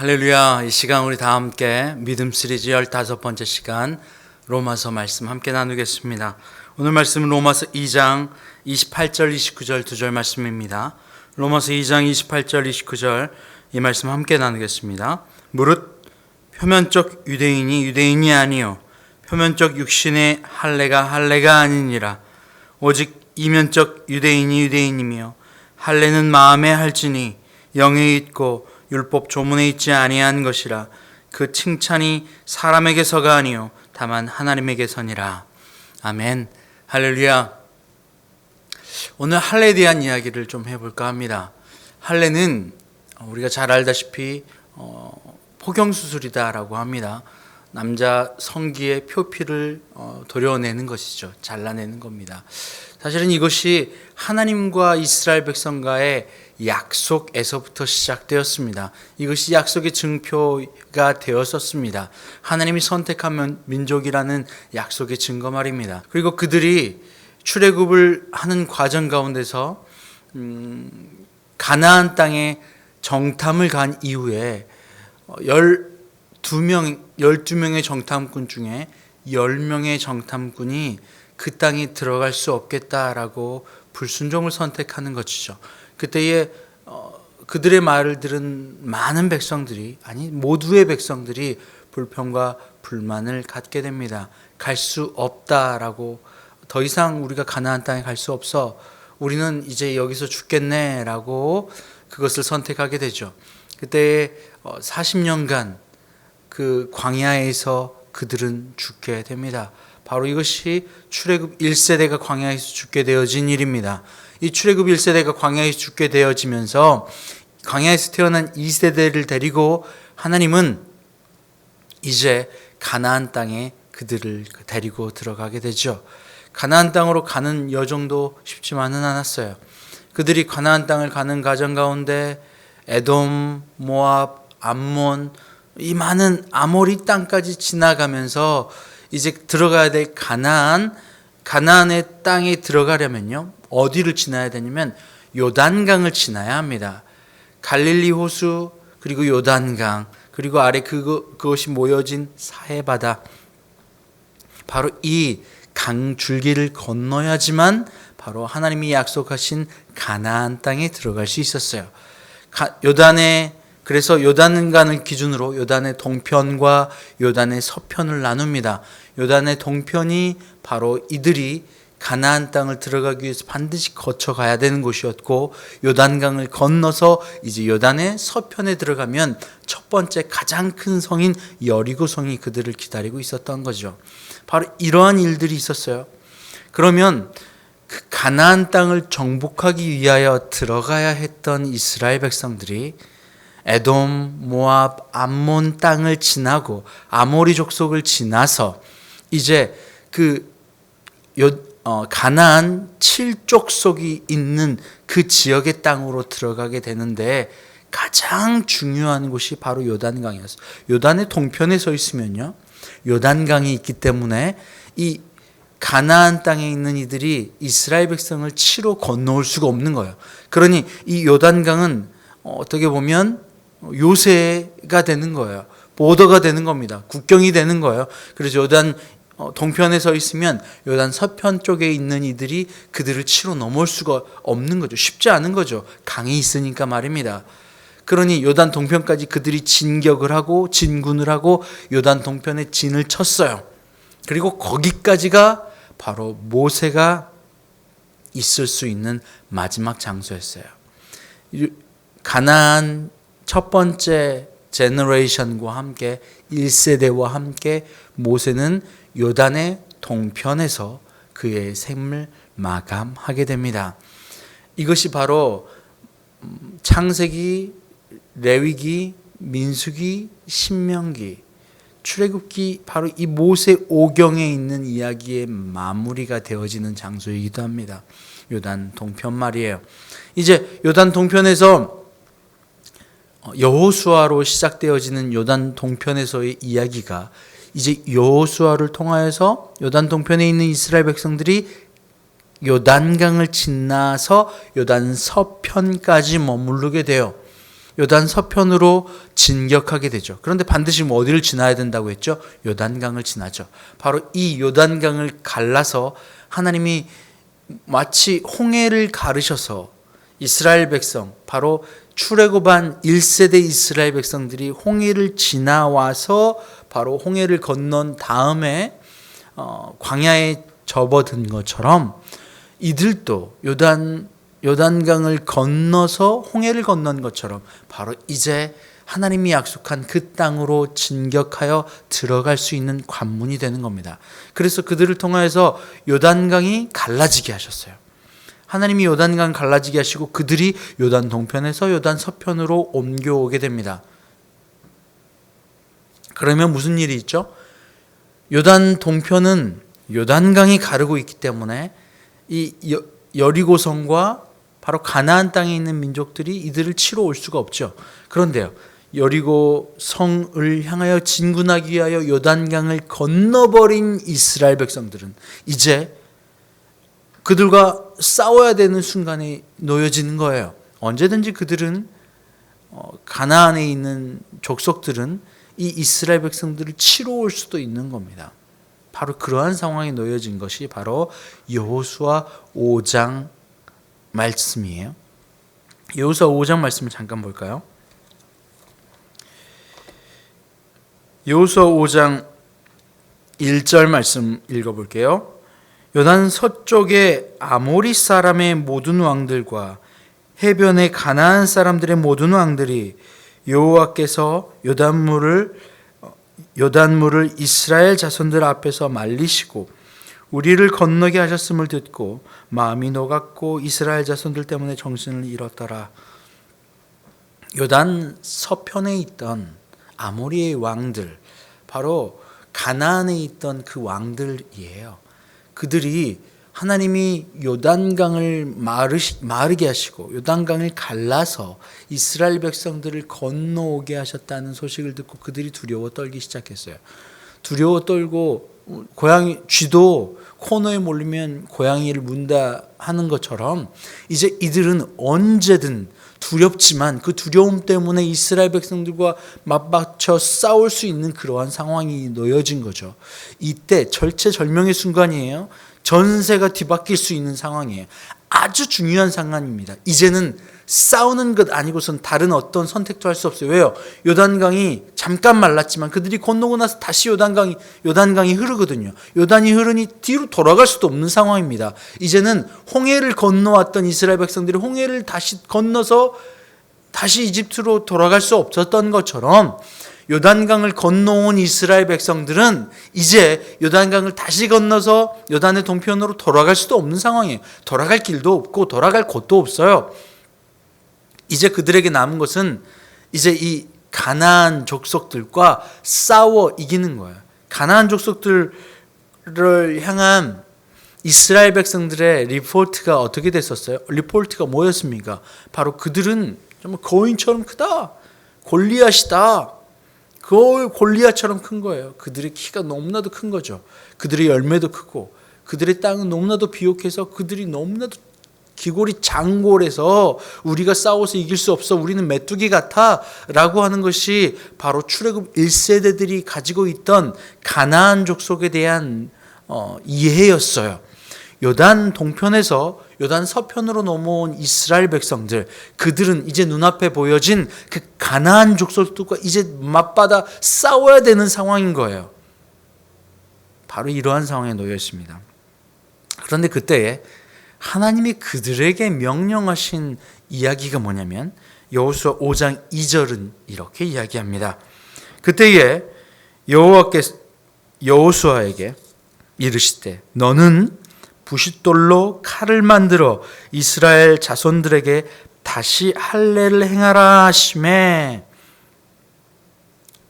할렐루야. 이 시간 우리 다 함께 믿음 시리즈 15번째 시간 로마서 말씀 함께 나누겠습니다. 오늘 말씀은 로마서 2장 28절 29절 두 절 말씀입니다. 로마서 2장 28절 29절 이 말씀 함께 나누겠습니다. 무릇 표면적 유대인이 유대인이 아니요 표면적 육신의 할례가 아니니라. 오직 이면적 유대인이 유대인이며 할례는 마음에 할지니 영에 있고 율법 조문에 있지 아니한 것이라. 그 칭찬이 사람에게서가 아니요 다만 하나님에게서니라. 아멘. 할렐루야. 오늘 할례에 대한 이야기를 좀 해볼까 합니다. 할례는 우리가 잘 알다시피 포경수술이다라고 합니다. 남자 성기의 표피를 도려내는 것이죠. 잘라내는 겁니다. 사실은 이것이 하나님과 이스라엘 백성과의 약속에서부터 시작되었습니다. 이것이 약속의 증표가 되었었습니다. 하나님이 선택한 민족이라는 약속의 증거 말입니다. 그리고 그들이 출애굽을 하는 과정 가운데서 가나안 땅에 정탐을 간 이후에 12명의 정탐꾼 중에 10명의 정탐꾼이 그 땅에 들어갈 수 없겠다라고 불순종을 선택하는 것이죠. 그때에 그들의 말을 들은 많은 백성들이, 아니 모두의 백성들이 불평과 불만을 갖게 됩니다. 갈 수 없다라고, 더 이상 우리가 가나안 땅에 갈 수 없어, 우리는 이제 여기서 죽겠네라고 그것을 선택하게 되죠. 그때 40년간 그 광야에서 그들은 죽게 됩니다. 바로 이것이 출애굽 1세대가 광야에서 죽게 되어진 일입니다. 이 출애굽 1세대가 광야에서 죽게 되어지면서 광야에서 태어난 2세대를 데리고 하나님은 이제 가나안 땅에 그들을 데리고 들어가게 되죠. 가나안 땅으로 가는 여정도 쉽지만은 않았어요. 그들이 가나안 땅을 가는 과정 가운데 에돔, 모압, 암몬, 이 많은 아모리 땅까지 지나가면서 이제 들어가야 될 가나안의 땅에 들어가려면요, 어디를 지나야 되냐면 요단강을 지나야 합니다. 갈릴리 호수, 그리고 요단강, 그리고 아래 그것이 모여진 사해바다, 바로 이 강줄기를 건너야지만 바로 하나님이 약속하신 가나안 땅에 들어갈 수 있었어요. 그래서 요단강을 기준으로 요단의 동편과 요단의 서편을 나눕니다. 요단의 동편이 바로 이들이 가나안 땅을 들어가기 위해서 반드시 거쳐가야 되는 곳이었고, 요단강을 건너서 이제 요단의 서편에 들어가면 첫 번째 가장 큰 성인 여리고성이 그들을 기다리고 있었던 거죠. 바로 이러한 일들이 있었어요. 그러면 그 가나안 땅을 정복하기 위하여 들어가야 했던 이스라엘 백성들이 에돔, 모압, 암몬 땅을 지나고 아모리 족속을 지나서 이제 가나안 7족속이 있는 그 지역의 땅으로 들어가게 되는데, 가장 중요한 곳이 바로 요단강이었어요. 요단의 동편에 서 있으면요, 요단강이 있기 때문에 이 가나안 땅에 있는 이들이 이스라엘 백성을 치러 건너올 수가 없는 거예요. 그러니 이 요단강은 어떻게 보면 요새가 되는 거예요. 보더가 되는 겁니다. 국경이 되는 거예요. 그래서 요단 동편에 서 있으면 요단 서편 쪽에 있는 이들이 그들을 치러 넘어올 수가 없는 거죠. 쉽지 않은 거죠. 강이 있으니까 말입니다. 그러니 요단 동편까지 그들이 진군을 하고 요단 동편에 진을 쳤어요. 그리고 거기까지가 바로 모세가 있을 수 있는 마지막 장소였어요. 가나안 첫 번째 제너레이션과 함께 1세대와 함께 모세는 요단의 동편에서 그의 생을 마감하게 됩니다. 이것이 바로 창세기, 레위기, 민수기, 신명기, 출애굽기, 바로 이 모세 오경에 있는 이야기의 마무리가 되어지는 장소이기도 합니다. 요단 동편 말이에요. 이제 요단 동편에서 여호수아로 시작되어지는 요단 동편에서의 이야기가 이제 여호수아를 통하여서 요단 동편에 있는 이스라엘 백성들이 요단강을 지나서 요단 서편까지 머무르게 돼요. 요단 서편으로 진격하게 되죠. 그런데 반드시 어디를 지나야 된다고 했죠? 요단강을 지나죠. 바로 이 요단강을 갈라서 하나님이 마치 홍해를 가르셔서 이스라엘 백성, 바로 출애굽한 1세대 이스라엘 백성들이 홍해를 지나와서 바로 홍해를 건넌 다음에 광야에 접어든 것처럼 이들도 요단강을 건너서 홍해를 건넌 것처럼 바로 이제 하나님이 약속한 그 땅으로 진격하여 들어갈 수 있는 관문이 되는 겁니다. 그래서 그들을 통하여서 요단강이 갈라지게 하셨어요. 하나님이 요단강 갈라지게 하시고 그들이 요단 동편에서 요단 서편으로 옮겨오게 됩니다. 그러면 무슨 일이 있죠? 요단 동편은 요단강이 가르고 있기 때문에 이 여리고성과 바로 가나안 땅에 있는 민족들이 이들을 치러 올 수가 없죠. 그런데요, 여리고 성을 향하여 진군하기 위하여 요단강을 건너버린 이스라엘 백성들은 이제 그들과 싸워야 되는 순간에 놓여지는 거예요. 언제든지 그들은 가나안에 있는 족속들은 이 이스라엘 백성들을 치러 올 수도 있는 겁니다. 바로 그러한 상황에 놓여진 것이 바로 여호수아 5장 말씀이에요. 여호수아 5장 말씀을 잠깐 볼까요? 여호수아 5장 1절 말씀 읽어볼게요. 요단 서쪽의 아모리 사람의 모든 왕들과 해변의 가나안 사람들의 모든 왕들이 여호와께서 요단물을 이스라엘 자손들 앞에서 말리시고 우리를 건너게 하셨음을 듣고 마음이 녹았고 이스라엘 자손들 때문에 정신을 잃었더라. 요단 서편에 있던 아모리의 왕들, 바로 가나안에 있던 그 왕들이에요. 그들이 하나님이 요단강을 마르게 하시고 요단강을 갈라서 이스라엘 백성들을 건너오게 하셨다는 소식을 듣고 그들이 두려워 떨기 시작했어요. 두려워 떨고 쥐도 코너에 몰리면 고양이를 문다 하는 것처럼 이제 이들은 언제든 두렵지만 그 두려움 때문에 이스라엘 백성들과 맞받쳐 싸울 수 있는 그러한 상황이 놓여진 거죠. 이때 절체절명의 순간이에요. 전세가 뒤바뀔 수 있는 상황이에요. 아주 중요한 상황입니다. 이제는 싸우는 것 아니고선 다른 어떤 선택도 할 수 없어요. 왜요? 요단강이 잠깐 말랐지만 그들이 건너고 나서 다시 요단강이 흐르거든요. 요단이 흐르니 뒤로 돌아갈 수도 없는 상황입니다. 이제는 홍해를 건너왔던 이스라엘 백성들이 홍해를 다시 건너서 다시 이집트로 돌아갈 수 없었던 것처럼 요단강을 건너온 이스라엘 백성들은 이제 요단강을 다시 건너서 요단의 동편으로 돌아갈 수도 없는 상황이에요. 돌아갈 길도 없고 돌아갈 곳도 없어요. 이제 그들에게 남은 것은 이제 이 가나안 족속들과 싸워 이기는 거예요. 가나안 족속들을 향한 이스라엘 백성들의 리포트가 어떻게 됐었어요? 리포트가 뭐였습니까? 바로 그들은 정말 거인처럼 크다. 골리앗이다. 골리앗처럼 큰 거예요. 그들의 키가 너무나도 큰 거죠. 그들의 열매도 크고 그들의 땅은 너무나도 비옥해서 그들이 너무나도 기골이 장골해서 우리가 싸워서 이길 수 없어. 우리는 메뚜기 같아. 라고 하는 것이 바로 출애굽 1세대들이 가지고 있던 가나안 족속에 대한 이해였어요. 요단 동편에서 요단 서편으로 넘어온 이스라엘 백성들, 그들은 이제 눈앞에 보여진 그 가나안 족속들과 이제 맞받아 싸워야 되는 상황인 거예요. 바로 이러한 상황에 놓여 있습니다. 그런데 그때에 하나님이 그들에게 명령하신 이야기가 뭐냐면 여호수아 5장 2절은 이렇게 이야기합니다. 그때에 여호와께서 여호수아에게 이르시되 너는 부싯돌로 칼을 만들어 이스라엘 자손들에게 다시 할례를 행하라 하시매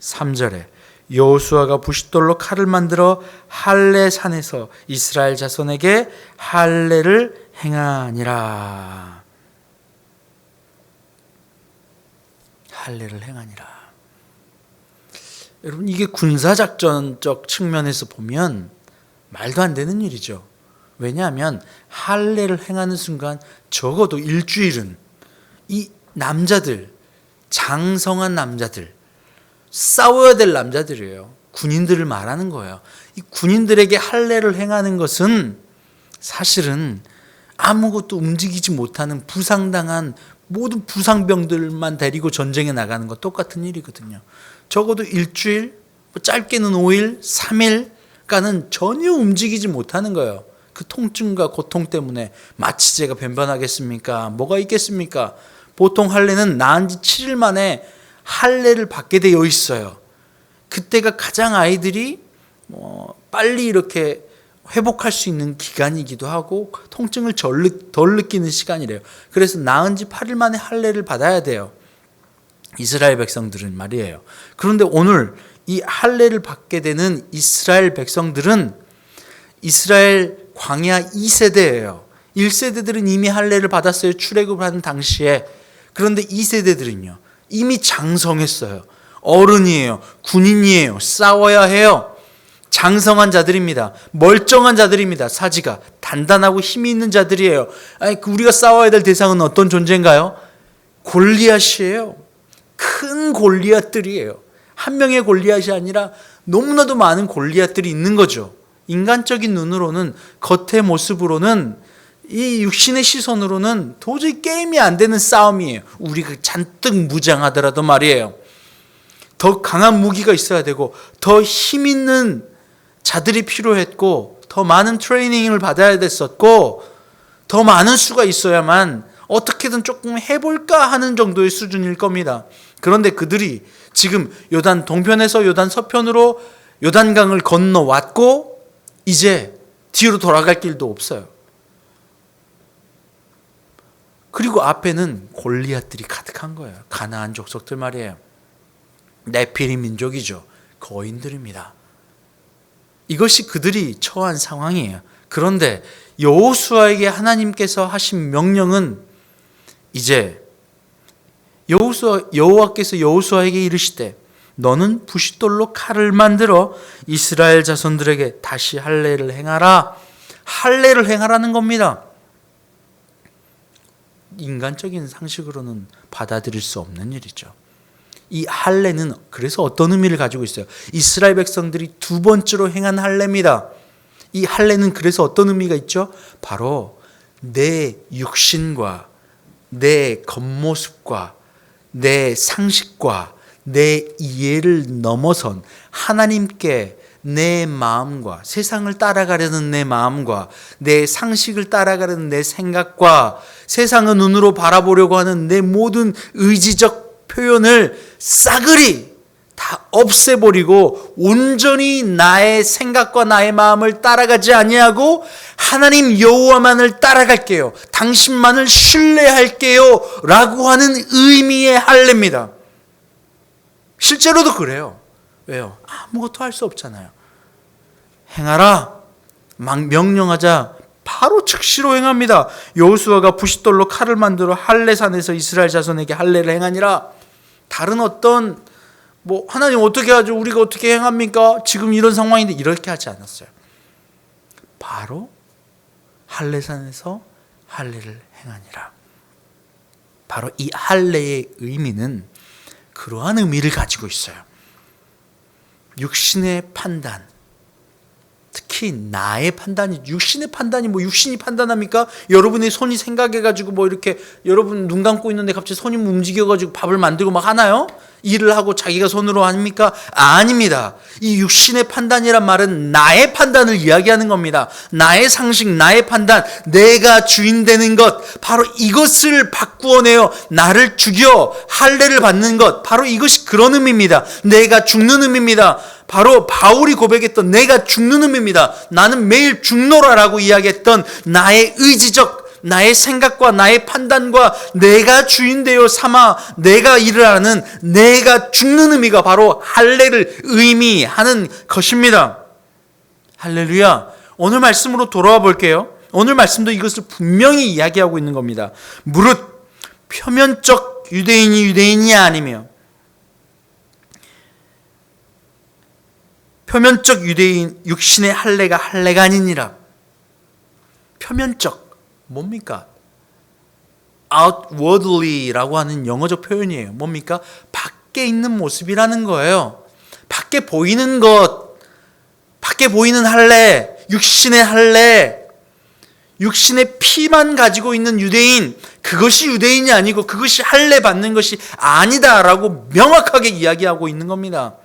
3절에 여호수아가 부싯돌로 칼을 만들어 할례 산에서 이스라엘 자손에게 할례를 행하니라. 할례를 행하니라. 여러분, 이게 군사작전적 측면에서 보면 말도 안 되는 일이죠. 왜냐하면 할례를 행하는 순간 적어도 일주일은 이 남자들 장성한 남자들, 싸워야 될 남자들이에요. 군인들을 말하는 거예요. 이 군인들에게 할례를 행하는 것은 사실은 아무것도 움직이지 못하는 부상당한 모든 부상병들만 데리고 전쟁에 나가는 것 똑같은 일이거든요. 적어도 일주일, 짧게는 5일, 3일간은 전혀 움직이지 못하는 거예요. 그 통증과 고통 때문에 마치 제가 변변하겠습니까? 뭐가 있겠습니까? 보통 할례는 나은 지 7일 만에 할례를 받게 되어 있어요. 그때가 가장 아이들이 빨리 이렇게 회복할 수 있는 기간이기도 하고 통증을 덜 느끼는 시간이래요. 그래서 나은 지 8일 만에 할례를 받아야 돼요. 이스라엘 백성들은 말이에요. 그런데 오늘 이 할례를 받게 되는 이스라엘 백성들은 이스라엘 광야 2세대예요. 1세대들은 이미 할례를 받았어요. 출애굽을 하는 당시에. 그런데 2세대들은요. 이미 장성했어요. 어른이에요. 군인이에요. 싸워야 해요. 장성한 자들입니다. 멀쩡한 자들입니다. 사지가 단단하고 힘이 있는 자들이에요. 아니, 우리가 싸워야 될 대상은 어떤 존재인가요? 골리앗이에요. 큰 골리앗들이에요. 한 명의 골리앗이 아니라 너무나도 많은 골리앗들이 있는 거죠. 인간적인 눈으로는, 겉의 모습으로는, 이 육신의 시선으로는 도저히 게임이 안 되는 싸움이에요. 우리가 잔뜩 무장하더라도 말이에요. 더 강한 무기가 있어야 되고 더 힘 있는 자들이 필요했고 더 많은 트레이닝을 받아야 됐었고 더 많은 수가 있어야만 어떻게든 조금 해볼까 하는 정도의 수준일 겁니다. 그런데 그들이 지금 요단 동편에서 요단 서편으로 요단강을 건너왔고 이제 뒤로 돌아갈 길도 없어요. 그리고 앞에는 골리앗들이 가득한 거예요. 가나안 족속들 말이에요. 네피림 민족이죠. 거인들입니다. 이것이 그들이 처한 상황이에요. 그런데 여호수아에게 하나님께서 하신 명령은 이제 여호와께서 여호수아에게 이르시되 너는 부싯돌로 칼을 만들어 이스라엘 자손들에게 다시 할례를 행하라. 할례를 행하라는 겁니다. 인간적인 상식으로는 받아들일 수 없는 일이죠. 이 할례는 그래서 어떤 의미를 가지고 있어요? 이스라엘 백성들이 두 번째로 행한 할례입니다. 이 할례는 그래서 어떤 의미가 있죠? 바로 내 육신과 내 겉모습과 내 상식과 내 이해를 넘어선 하나님께 내 마음과 세상을 따라가려는 내 마음과 내 상식을 따라가려는 내 생각과 세상의 눈으로 바라보려고 하는 내 모든 의지적 표현을 싸그리 다 없애버리고 온전히 나의 생각과 나의 마음을 따라가지 아니하고 하나님 여호와만을 따라갈게요. 당신만을 신뢰할게요. 라고 하는 의미의 할례입니다. 실제로도 그래요. 왜요? 아무것도 할 수 없잖아요. 행하라. 막 명령하자 바로 즉시로 행합니다. 여호수아가 부싯돌로 칼을 만들어 할례산에서 이스라엘 자손에게 할례를 행하니라. 다른 어떤 하나님 어떻게 하죠? 우리가 어떻게 행합니까? 지금 이런 상황인데 이렇게 하지 않았어요. 바로 할례산에서 할례를 행하니라. 바로 이 할례의 의미는 그러한 의미를 가지고 있어요. 육신의 판단, 특히 나의 판단이, 육신의 판단이 육신이 판단합니까? 여러분의 손이 생각해가지고 이렇게 여러분 눈 감고 있는데 갑자기 손이 움직여가지고 밥을 만들고 막 하나요? 일을 하고 자기가 손으로 합니까? 아닙니다. 이 육신의 판단이란 말은 나의 판단을 이야기하는 겁니다. 나의 상식, 나의 판단, 내가 주인 되는 것, 바로 이것을 바꾸어내어 나를 죽여 할례를 받는 것, 바로 이것이 그런 의미입니다. 내가 죽는 의미입니다. 바로 바울이 고백했던 내가 죽는 의미입니다. 나는 매일 죽노라라고 이야기했던 나의 의지적, 나의 생각과 나의 판단과 내가 주인 되어 삼아 내가 일을 하는 내가 죽는 의미가 바로 할례를 의미하는 것입니다. 할렐루야. 오늘 말씀으로 돌아와 볼게요. 오늘 말씀도 이것을 분명히 이야기하고 있는 겁니다. 무릇 표면적 유대인이 아니며 표면적 유대인 육신의 할례가 할례가 아니니라. 표면적 뭡니까? outwardly라고 하는 영어적 표현이에요. 뭡니까? 밖에 있는 모습이라는 거예요. 밖에 보이는 것, 밖에 보이는 할례, 육신의 할례, 육신의 피만 가지고 있는 유대인, 그것이 유대인이 아니고 그것이 할례 받는 것이 아니다라고 명확하게 이야기하고 있는 겁니다.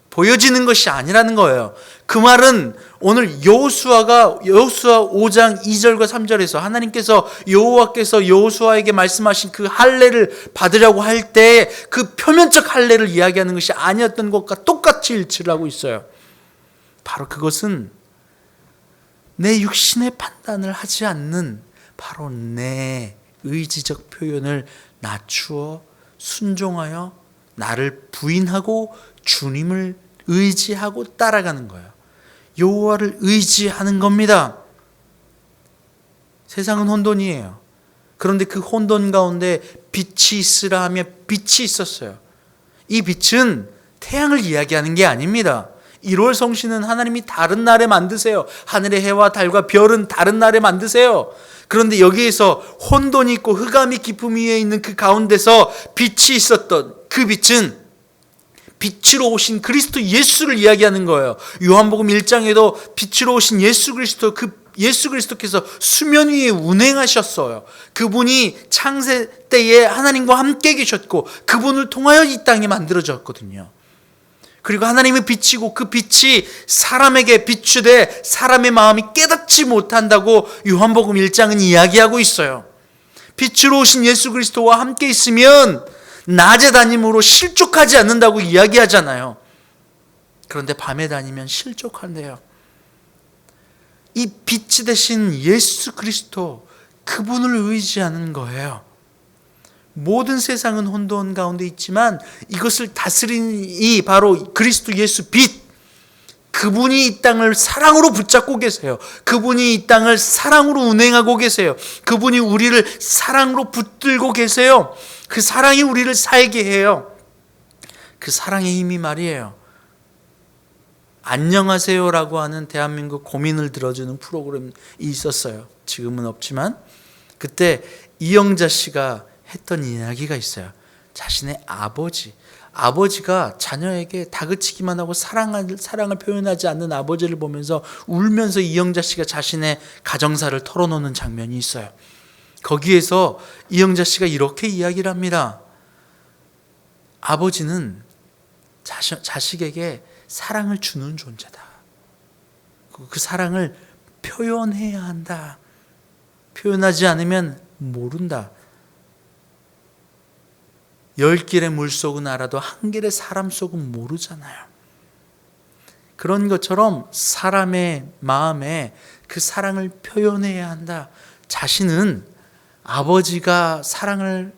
보여지는 것이 아니라는 거예요. 그 말은 오늘 여호수아 5장 2절과 3절에서 하나님께서 여호와께서 여호수아에게 말씀하신 그 할례를 받으려고 할 때 그 표면적 할례를 이야기하는 것이 아니었던 것과 똑같이 일치를 하고 있어요. 바로 그것은 내 육신의 판단을 하지 않는 바로 내 의지적 표현을 낮추어 순종하여 나를 부인하고 주님을 의지하고 따라가는 거예요. 여호와를 의지하는 겁니다. 세상은 혼돈이에요. 그런데 그 혼돈 가운데 빛이 있으라 하며 빛이 있었어요. 이 빛은 태양을 이야기하는 게 아닙니다. 1월 성신은 하나님이 다른 날에 만드세요. 하늘의 해와 달과 별은 다른 날에 만드세요. 그런데 여기에서 혼돈이 있고 흑암이 깊음 위에 있는 그 가운데서 빛이 있었던 그 빛은 빛으로 오신 그리스도 예수를 이야기하는 거예요. 요한복음 1장에도 빛으로 오신 예수 그리스도, 그 예수 그리스도께서 수면 위에 운행하셨어요. 그분이 창세 때에 하나님과 함께 계셨고 그분을 통하여 이 땅이 만들어졌거든요. 그리고 하나님의 빛이고 그 빛이 사람에게 비추되 사람의 마음이 깨닫지 못한다고 요한복음 1장은 이야기하고 있어요. 빛으로 오신 예수 그리스도와 함께 있으면 낮에 다님으로 실족하지 않는다고 이야기하잖아요. 그런데 밤에 다니면 실족한대요. 이 빛이 되신 예수 그리스도, 그분을 의지하는 거예요. 모든 세상은 혼돈 가운데 있지만 이것을 다스리는 이 바로 그리스도 예수 빛, 그분이 이 땅을 사랑으로 붙잡고 계세요. 그분이 이 땅을 사랑으로 운행하고 계세요. 그분이 우리를 사랑으로 붙들고 계세요. 그 사랑이 우리를 살게 해요. 그 사랑의 힘이 말이에요. 안녕하세요라고 하는 대한민국 고민을 들어주는 프로그램이 있었어요. 지금은 없지만 그때 이영자 씨가 했던 이야기가 있어요. 자신의 아버지가 자녀에게 다그치기만 하고 사랑을 표현하지 않는 아버지를 보면서 울면서 이영자 씨가 자신의 가정사를 털어놓는 장면이 있어요. 거기에서 이영자 씨가 이렇게 이야기를 합니다. 아버지는 자식에게 사랑을 주는 존재다. 그 사랑을 표현해야 한다. 표현하지 않으면 모른다. 10길의 물속은 알아도 한 길의 사람 속은 모르잖아요. 그런 것처럼 사람의 마음에 그 사랑을 표현해야 한다. 자신은 아버지가 사랑을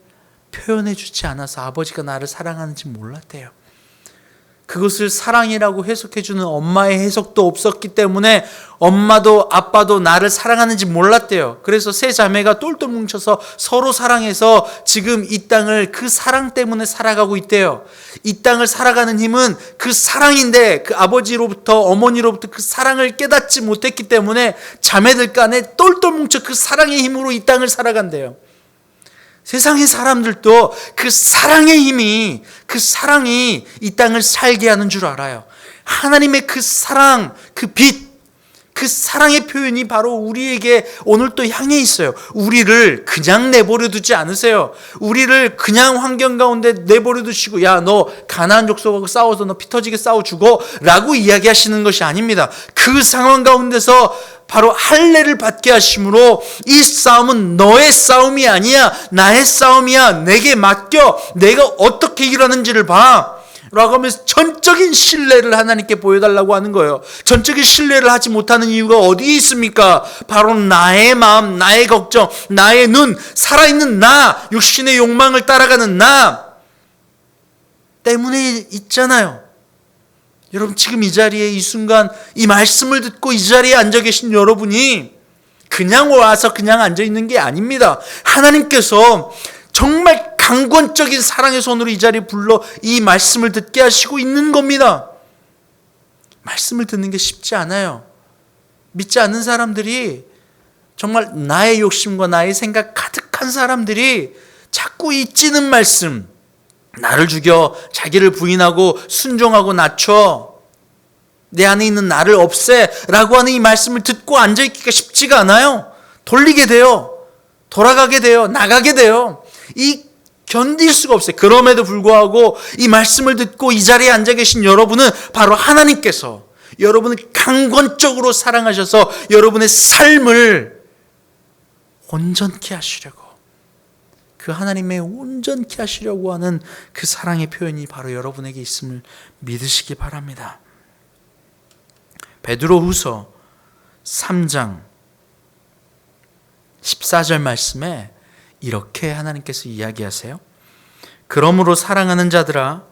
표현해 주지 않아서 아버지가 나를 사랑하는지 몰랐대요. 그것을 사랑이라고 해석해 주는 엄마의 해석도 없었기 때문에 엄마도 아빠도 나를 사랑하는지 몰랐대요. 그래서 세 자매가 똘똘 뭉쳐서 서로 사랑해서 지금 이 땅을 그 사랑 때문에 살아가고 있대요. 이 땅을 살아가는 힘은 그 사랑인데 그 아버지로부터 어머니로부터 그 사랑을 깨닫지 못했기 때문에 자매들 간에 똘똘 뭉쳐 그 사랑의 힘으로 이 땅을 살아간대요. 세상의 사람들도 그 사랑의 힘이, 그 사랑이 이 땅을 살게 하는 줄 알아요. 하나님의 그 사랑, 그 빛, 그 사랑의 표현이 바로 우리에게 오늘 또 향해 있어요. 우리를 그냥 내버려 두지 않으세요. 우리를 그냥 환경 가운데 내버려 두시고 야, 너 가나안 족속하고 싸워서 너 피 터지게 싸워 죽어 라고 이야기하시는 것이 아닙니다. 그 상황 가운데서 바로 할례를 받게 하심으로 이 싸움은 너의 싸움이 아니야. 나의 싸움이야. 내게 맡겨. 내가 어떻게 일하는지를 봐. 라고 하면서 전적인 신뢰를 하나님께 보여달라고 하는 거예요. 전적인 신뢰를 하지 못하는 이유가 어디에 있습니까? 바로 나의 마음, 나의 걱정, 나의 눈, 살아있는 나, 육신의 욕망을 따라가는 나 때문에 있잖아요. 여러분 지금 이 자리에 이 순간 이 말씀을 듣고 이 자리에 앉아 계신 여러분이 그냥 와서 그냥 앉아 있는 게 아닙니다. 하나님께서 정말 강권적인 사랑의 손으로 이 자리에 불러 이 말씀을 듣게 하시고 있는 겁니다. 말씀을 듣는 게 쉽지 않아요. 믿지 않는 사람들이 정말 나의 욕심과 나의 생각 가득한 사람들이 자꾸 이 찌는 말씀, 나를 죽여, 자기를 부인하고 순종하고 낮춰, 내 안에 있는 나를 없애라고 하는 이 말씀을 듣고 앉아있기가 쉽지가 않아요. 돌리게 돼요. 돌아가게 돼요. 나가게 돼요. 이 견딜 수가 없어요. 그럼에도 불구하고 이 말씀을 듣고 이 자리에 앉아 계신 여러분은 바로 하나님께서 여러분을 강권적으로 사랑하셔서 여러분의 삶을 온전케 하시려고, 그 하나님의 온전케 하시려고 하는 그 사랑의 표현이 바로 여러분에게 있음을 믿으시기 바랍니다. 베드로후서 3장 14절 말씀에 이렇게 하나님께서 이야기하세요. 그러므로 사랑하는 자들아,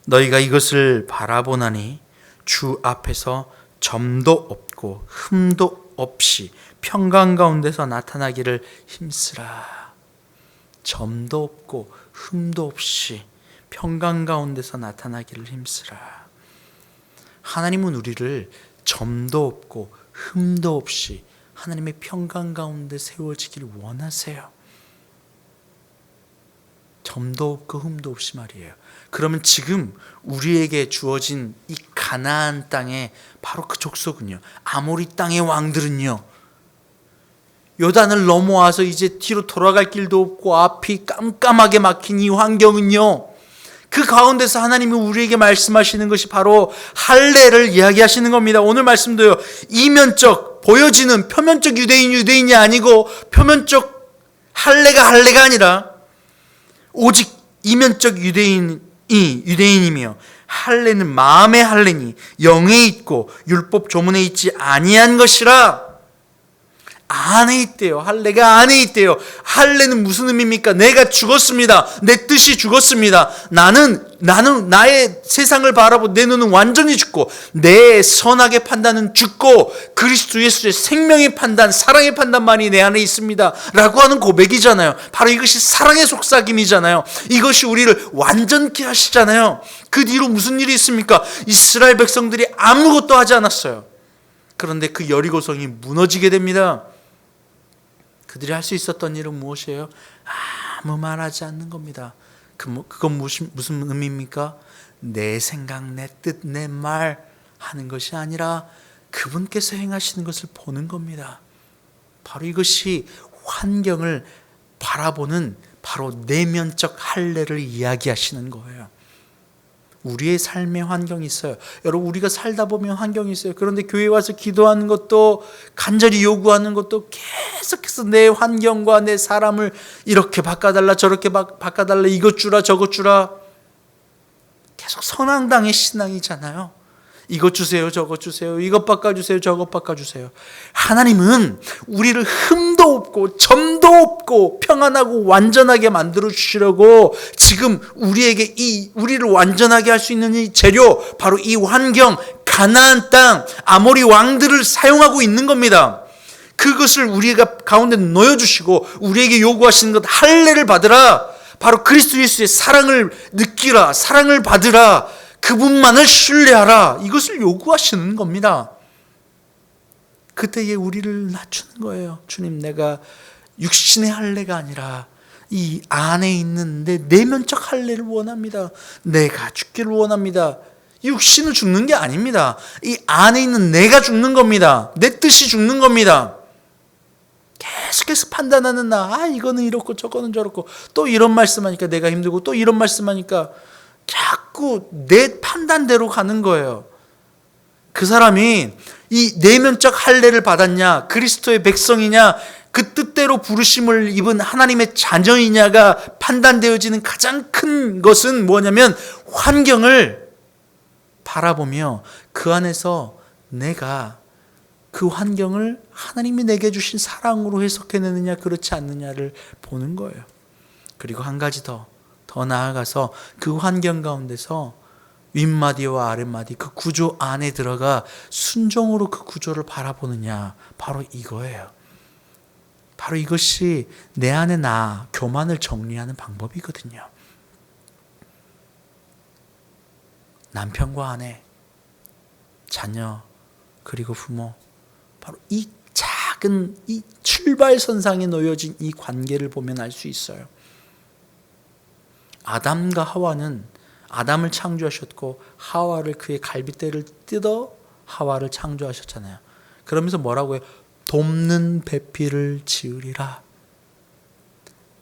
너희가 이것을 바라보나니 주 앞에서 점도 없고 흠도 없이 평강 가운데서 나타나기를 힘쓰라. 점도 없고 흠도 없이 평강 가운데서 나타나기를 힘쓰라. 하나님은 우리를 점도 없고 흠도 없이 하나님의 평강 가운데 세워지기를 원하세요. 점도 없고 흠도 없이 말이에요. 그러면 지금 우리에게 주어진 이 가나안 땅에 바로 그 족속은요, 아모리 땅의 왕들은요, 요단을 넘어와서 이제 뒤로 돌아갈 길도 없고 앞이 깜깜하게 막힌 이 환경은요, 그 가운데서 하나님이 우리에게 말씀하시는 것이 바로 할례를 이야기하시는 겁니다. 오늘 말씀도요, 이면적 보여지는 표면적 유대인이 아니고 표면적 할례가 아니라 오직 이면적 유대인이며 할례는 마음의 할례니 영에 있고 율법 조문에 있지 아니한 것이라. 안에 있대요. 할례가 안에 있대요. 할례는 무슨 의미입니까? 내가 죽었습니다. 내 뜻이 죽었습니다. 나는 나의 세상을 바라보고 내 눈은 완전히 죽고 내 선악의 판단은 죽고 그리스도 예수의 생명의 판단, 사랑의 판단만이 내 안에 있습니다 라고 하는 고백이잖아요. 바로 이것이 사랑의 속삭임이잖아요. 이것이 우리를 완전케 하시잖아요. 그 뒤로 무슨 일이 있습니까? 이스라엘 백성들이 아무것도 하지 않았어요. 그런데 그 여리고성이 무너지게 됩니다. 그들이 할 수 있었던 일은 무엇이에요? 아무 말하지 않는 겁니다. 그건 무슨 의미입니까? 내 생각, 내 뜻, 내 말 하는 것이 아니라 그분께서 행하시는 것을 보는 겁니다. 바로 이것이 환경을 바라보는 바로 내면적 할례를 이야기하시는 거예요. 우리의 삶의 환경이 있어요. 여러분, 우리가 살다 보면 환경이 있어요. 그런데 교회 와서 기도하는 것도, 간절히 요구하는 것도 계속해서 내 환경과 내 사람을 이렇게 바꿔달라, 저렇게 바꿔달라, 이것 주라, 저것 주라. 계속 선앙당의 신앙이잖아요. 이것 주세요, 저것 주세요, 이것 바꿔주세요, 저것 바꿔주세요. 하나님은 우리를 흠도 없고 점도 없고 평안하고 완전하게 만들어 주시려고 지금 우리에게 우리를 완전하게 할 수 있는 이 재료, 바로 이 환경, 가나안 땅, 아모리 왕들을 사용하고 있는 겁니다. 그것을 우리가 가운데 놓여주시고 우리에게 요구하시는 것, 할례를 받으라. 바로 그리스도 예수의 사랑을 느끼라, 사랑을 받으라, 그분만을 신뢰하라, 이것을 요구하시는 겁니다. 그때에 우리를 낮추는 거예요. 주님, 내가 육신의 할례가 아니라 이 안에 있는 내 내면적 할례를 원합니다. 내가 죽기를 원합니다. 육신은 죽는 게 아닙니다. 이 안에 있는 내가 죽는 겁니다. 내 뜻이 죽는 겁니다. 계속해서 판단하는 나, 이거는 이렇고 저거는 저렇고, 또 이런 말씀하니까 내가 힘들고, 또 이런 말씀하니까 자꾸 내 판단대로 가는 거예요. 그 사람이 이 내면적 할례를 받았냐, 그리스도의 백성이냐, 그 뜻대로 부르심을 입은 하나님의 자녀이냐가 판단되어지는 가장 큰 것은 뭐냐면 환경을 바라보며 그 안에서 내가 그 환경을 하나님이 내게 주신 사랑으로 해석해내느냐 그렇지 않느냐를 보는 거예요. 그리고 한 가지 더 나아가서 그 환경 가운데서 윗마디와 아랫마디, 그 구조 안에 들어가 순종으로 그 구조를 바라보느냐, 바로 이거예요. 바로 이것이 내 안에 나, 교만을 정리하는 방법이거든요. 남편과 아내, 자녀, 그리고 부모, 바로 이 작은 이 출발선상에 놓여진 이 관계를 보면 알 수 있어요. 아담과 하와는 아담을 창조하셨고 하와를 그의 갈빗대를 뜯어 하와를 창조하셨잖아요. 그러면서 뭐라고 해요? 돕는 배필을 지으리라.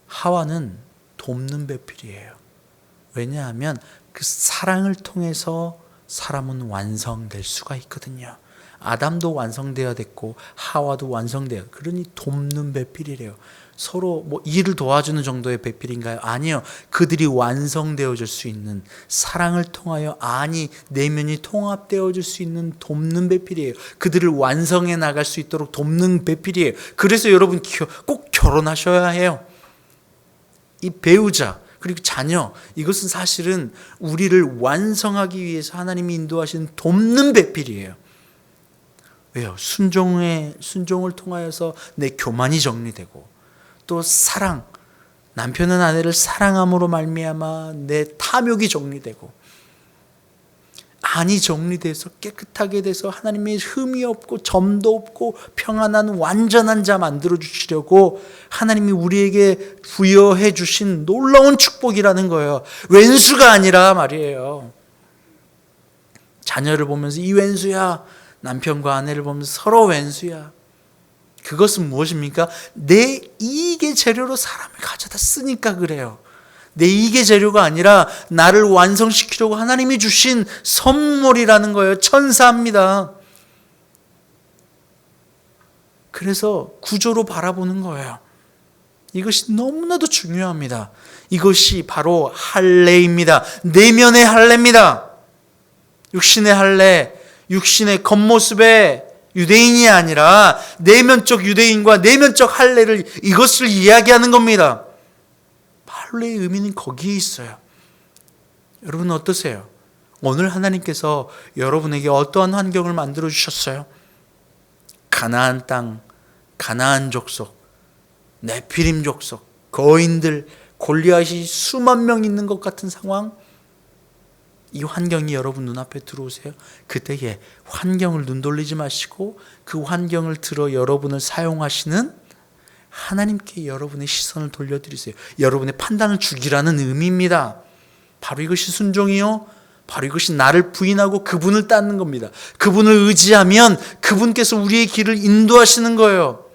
하와는 돕는 배필이에요. 왜냐하면 그 사랑을 통해서 사람은 완성될 수가 있거든요. 아담도 완성되어야 됐고 하와도 완성되어야, 그러니 돕는 배필이래요. 서로 뭐 일을 도와주는 정도의 배필인가요? 아니요. 그들이 완성되어질 수 있는, 사랑을 통하여 안이 내면이 통합되어질 수 있는 돕는 배필이에요. 그들을 완성해 나갈 수 있도록 돕는 배필이에요. 그래서 여러분 꼭 결혼하셔야 해요. 이 배우자 그리고 자녀, 이것은 사실은 우리를 완성하기 위해서 하나님이 인도하신 돕는 배필이에요. 왜요? 순종을 통하여서 내 교만이 정리되고, 또 사랑, 남편은 아내를 사랑함으로 말미암아 내 탐욕이 정리되고, 안이 정리돼서 깨끗하게 돼서 하나님의 흠이 없고 점도 없고 평안한 완전한 자 만들어 주시려고 하나님이 우리에게 부여해 주신 놀라운 축복이라는 거예요. 왼수가 아니라 말이에요. 자녀를 보면서 이 왼수야, 남편과 아내를 보면서 서로 왼수야. 그것은 무엇입니까? 내 이익의 재료로 사람을 가져다 쓰니까 그래요. 내 이익의 재료가 아니라 나를 완성시키려고 하나님이 주신 선물이라는 거예요. 천사입니다. 그래서 구조로 바라보는 거예요. 이것이 너무나도 중요합니다. 이것이 바로 할례입니다. 내면의 할례입니다. 육신의 할례, 육신의 겉모습의 유대인이 아니라 내면적 유대인과 내면적 할례를, 이것을 이야기하는 겁니다. 할례의 의미는 거기에 있어요. 여러분 어떠세요? 오늘 하나님께서 여러분에게 어떠한 환경을 만들어 주셨어요? 가나안 땅, 가나안 족속, 네피림 족속, 거인들, 골리앗이 수만 명 있는 것 같은 상황, 이 환경이 여러분 눈앞에 들어오세요. 그때에 환경을 눈돌리지 마시고 그 환경을 들어 여러분을 사용하시는 하나님께 여러분의 시선을 돌려드리세요. 여러분의 판단을 주기라는 의미입니다. 바로 이것이 순종이요, 바로 이것이 나를 부인하고 그분을 따르는 겁니다. 그분을 의지하면 그분께서 우리의 길을 인도하시는 거예요.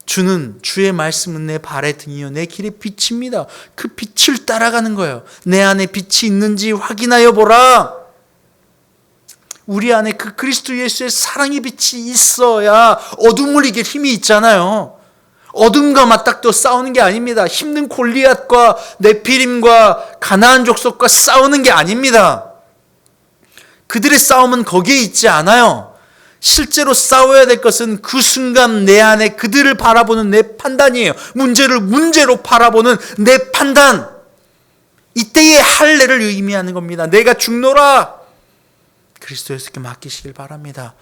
주의 말씀은 내 발의 등이요 내 길의 빛입니다. 그 빛을 따라가는 거예요. 내 안에 빛이 있는지 확인하여 보라. 우리 안에 그 그리스도 예수의 사랑의 빛이 있어야 어둠을 이길 힘이 있잖아요. 어둠과 맞닥뜨려 싸우는 게 아닙니다. 힘든 골리앗과 네피림과 가나안 족속과 싸우는 게 아닙니다. 그들의 싸움은 거기에 있지 않아요. 실제로 싸워야 될 것은 그 순간 내 안에 그들을 바라보는 내 판단이에요. 문제를 문제로 바라보는 내 판단. 이때의 할례를 의미하는 겁니다. 내가 죽노라. 그리스도 예수께 맡기시길 바랍니다.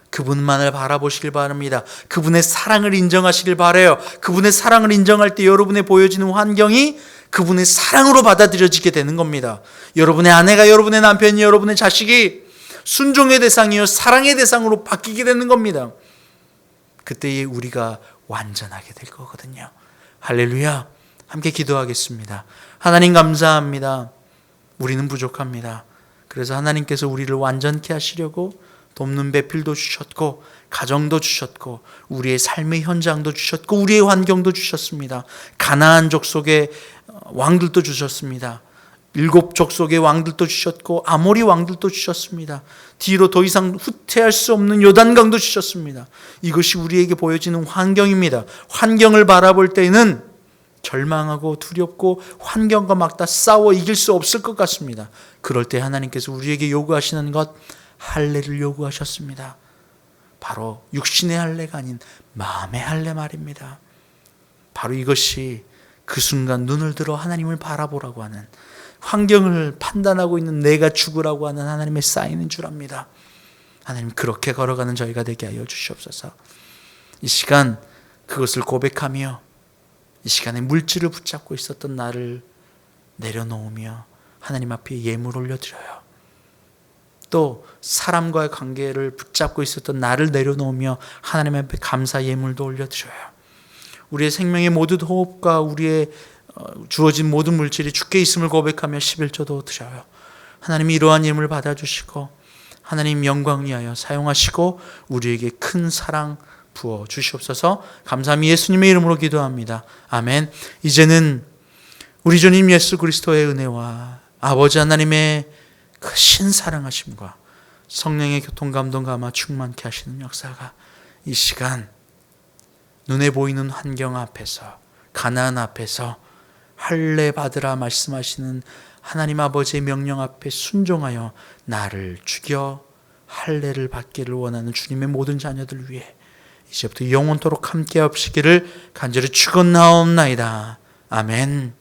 그분만을 바라보시길 바랍니다. 그분의 사랑을 인정하시길 바라요. 그분의 사랑을 인정할 때 여러분의 보여지는 환경이 그분의 사랑으로 받아들여지게 되는 겁니다. 여러분의 아내가, 여러분의 남편이, 여러분의 자식이 순종의 대상이요 사랑의 대상으로 바뀌게 되는 겁니다. 그때에 우리가 완전하게 될 거거든요. 할렐루야. 함께 기도하겠습니다. 하나님 감사합니다. 우리는 부족합니다. 그래서 하나님께서 우리를 완전케 하시려고 돕는 배필도 주셨고, 가정도 주셨고, 우리의 삶의 현장도 주셨고, 우리의 환경도 주셨습니다. 가나안 족속의 왕들도 주셨습니다. 7 족속의 왕들도 주셨고, 아모리 왕들도 주셨습니다. 뒤로 더 이상 후퇴할 수 없는 요단강도 주셨습니다. 이것이 우리에게 보여지는 환경입니다. 환경을 바라볼 때는 절망하고 두렵고 환경과 막 다 싸워 이길 수 없을 것 같습니다. 그럴 때 하나님께서 우리에게 요구하시는 것, 할례를 요구하셨습니다. 바로 육신의 할례가 아닌 마음의 할례 말입니다. 바로 이것이 그 순간 눈을 들어 하나님을 바라보라고 하는, 환경을 판단하고 있는 내가 죽으라고 하는 하나님의 사인인 줄 압니다. 하나님, 그렇게 걸어가는 저희가 되게 하여 주시옵소서. 이 시간 그것을 고백하며, 이 시간에 물질을 붙잡고 있었던 나를 내려놓으며 하나님 앞에 예물 올려드려요. 또 사람과의 관계를 붙잡고 있었던 나를 내려놓으며 하나님 앞에 감사 예물도 올려드려요. 우리의 생명의 모든 호흡과 우리의 주어진 모든 물질이 주께 있음을 고백하며 11조도 드려요. 하나님이 이러한 예물 받아주시고 하나님 영광 위하여 사용하시고 우리에게 큰 사랑 부어 주시옵소서. 감사함이 예수님의 이름으로 기도합니다. 아멘. 이제는 우리 주님 예수 그리스도의 은혜와 아버지 하나님의 크신 사랑하심과 성령의 교통감동 감화 충만케 하시는 역사가 이 시간 눈에 보이는 환경 앞에서 가나안 앞에서 할례 받으라 말씀하시는 하나님 아버지의 명령 앞에 순종하여 나를 죽여 할례를 받기를 원하는 주님의 모든 자녀들 위해 이제부터 영원토록 함께 하시기를 간절히 축원하옵나이다. 아멘.